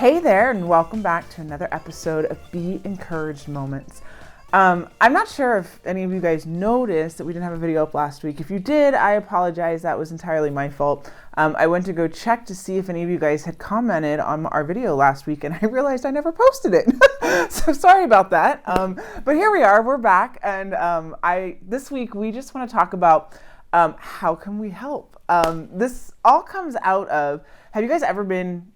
Hey there, and welcome back to another episode of Be Encouraged Moments. I'm not sure if any of you guys noticed that we didn't have a video up last week. If you did, I apologize. That was entirely my fault. I went to go check to see if any of you guys had commented on our video last week, and I realized I never posted it. So sorry about that. But here we are. We're back, and this week we just want to talk about how can we help. This all comes out of, have you guys ever been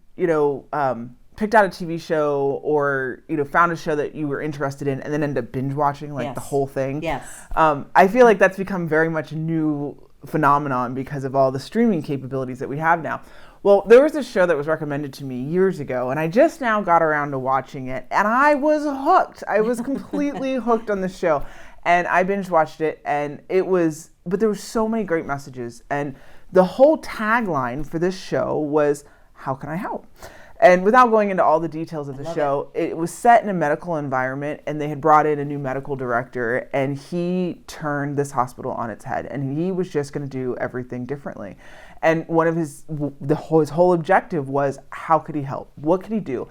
picked out a TV show or, found a show that you were interested in and then end up binge watching the whole thing? Yes. I feel like that's become very much a new phenomenon because of all the streaming capabilities that we have now. Well, there was this show that was recommended to me years ago, and I just now got around to watching it, and I was hooked. I was completely hooked on the show, and I binge watched it, but there were so many great messages, and the whole tagline for this show was, how can I help? And without going into all the details of the show, it was set in a medical environment, and they had brought in a new medical director, and he turned this hospital on its head, and he was just going to do everything differently. And one of his whole objective was, how could he help? What could he do?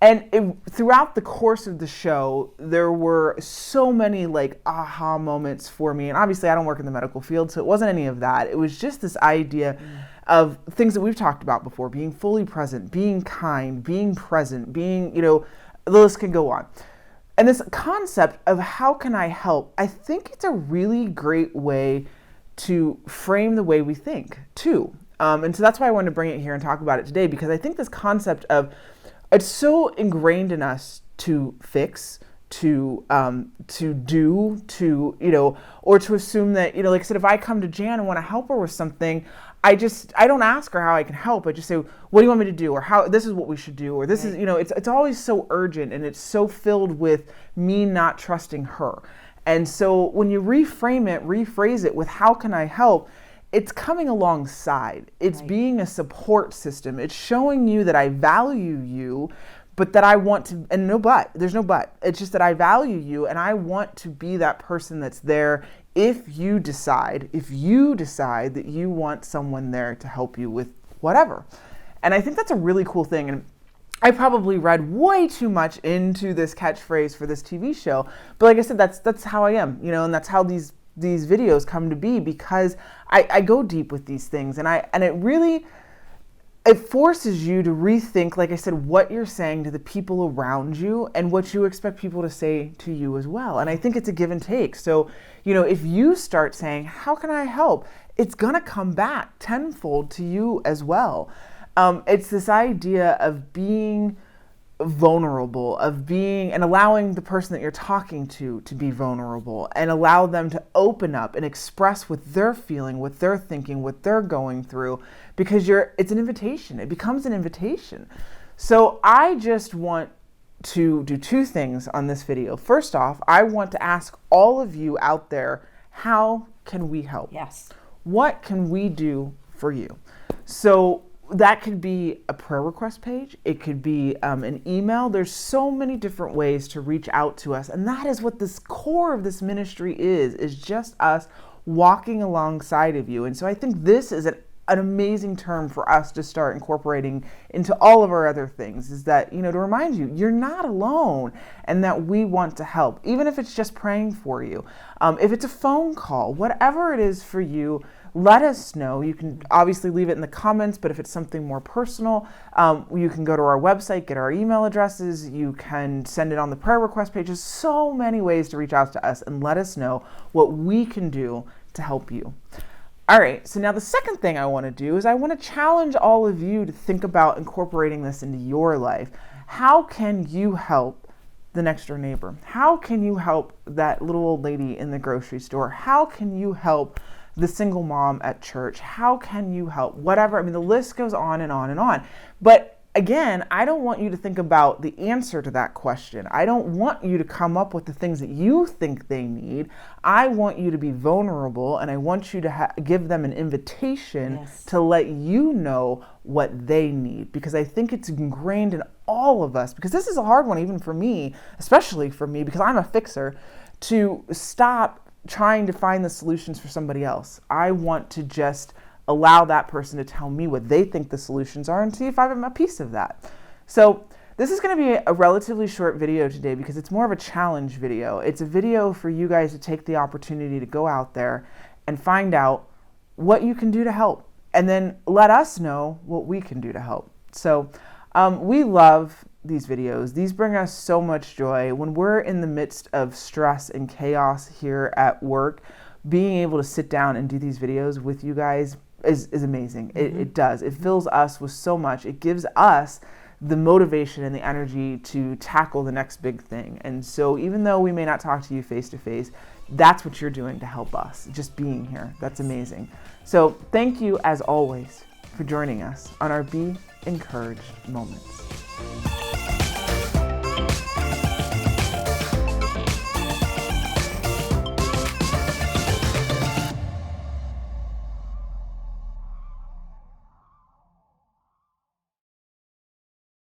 And throughout the course of the show, there were so many aha moments for me. And obviously I don't work in the medical field, so it wasn't any of that. It was just this idea of things that we've talked about before, being fully present, being kind, being present, being, the list can go on. And this concept of how can I help, I think it's a really great way to frame the way we think too. And so that's why I wanted to bring it here and talk about it today, because I think this concept of, it's so ingrained in us to fix, to do, or to assume that, like I said, if I come to Jan and want to help her with something, I don't ask her how I can help. I just say, what do you want me to do? Or how, this is what we should do. Or this is, it's always so urgent, and it's so filled with me not trusting her. And so when you rephrase it with how can I help, it's coming alongside. It's being a support system. It's showing you that I value you, but that I want to, and there's no but. It's just that I value you, and I want to be that person that's there if you decide that you want someone there to help you with whatever. And I think that's a really cool thing. And I probably read way too much into this catchphrase for this TV show. But like I said, that's how I am, and that's how these videos come to be, because I go deep with these things, and it forces you to rethink, like I said, what you're saying to the people around you and what you expect people to say to you as well. And I think it's a give and take. So, if you start saying, how can I help? It's going to come back tenfold to you as well. It's this idea of being vulnerable, and allowing the person that you're talking to be vulnerable, and allow them to open up and express what they're feeling, what they're thinking, what they're going through, because it's an invitation. It becomes an invitation. So I just want to do two things on this video. First off, I want to ask all of you out there, how can we help? Yes. What can we do for you? So that could be a prayer request page. It could be an email. There's so many different ways to reach out to us. And that is what this core of this ministry is just us walking alongside of you. And so I think this is an amazing term for us to start incorporating into all of our other things, is that, to remind you, you're not alone, and that we want to help, even if it's just praying for you. If it's a phone call, whatever it is for you, let us know. You can obviously leave it in the comments, but if it's something more personal, you can go to our website, get our email addresses. You can send it on the prayer request pages. So many ways to reach out to us and let us know what we can do to help you. All right, so now the second thing I want to do is I want to challenge all of you to think about incorporating this into your life. How can you help the next door neighbor? How can you help that little old lady in the grocery store? How can you help the single mom at church? How can you help? Whatever. I mean, the list goes on and on and on. But again, I don't want you to think about the answer to that question. I don't want you to come up with the things that you think they need. I want you to be vulnerable, and I want you to give them an invitation to let you know what they need, because I think it's ingrained in all of us, because this is a hard one, even for me, especially for me, because I'm a fixer, to stop trying to find the solutions for somebody else. I want to just allow that person to tell me what they think the solutions are and see if I'm a piece of that. So This is going to be a relatively short video today because it's more of a challenge video. It's a video for you guys to take the opportunity to go out there and find out what you can do to help, and then let us know what we can do to help. So we love these videos. These bring us so much joy. When we're in the midst of stress and chaos here at work, being able to sit down and do these videos with you guys is amazing. Mm-hmm. It does. It fills us with so much. It gives us the motivation and the energy to tackle the next big thing. And so even though we may not talk to you face to face, that's what you're doing to help us, just being here. That's amazing. So thank you, as always, for joining us on our Be Encouraged Moments.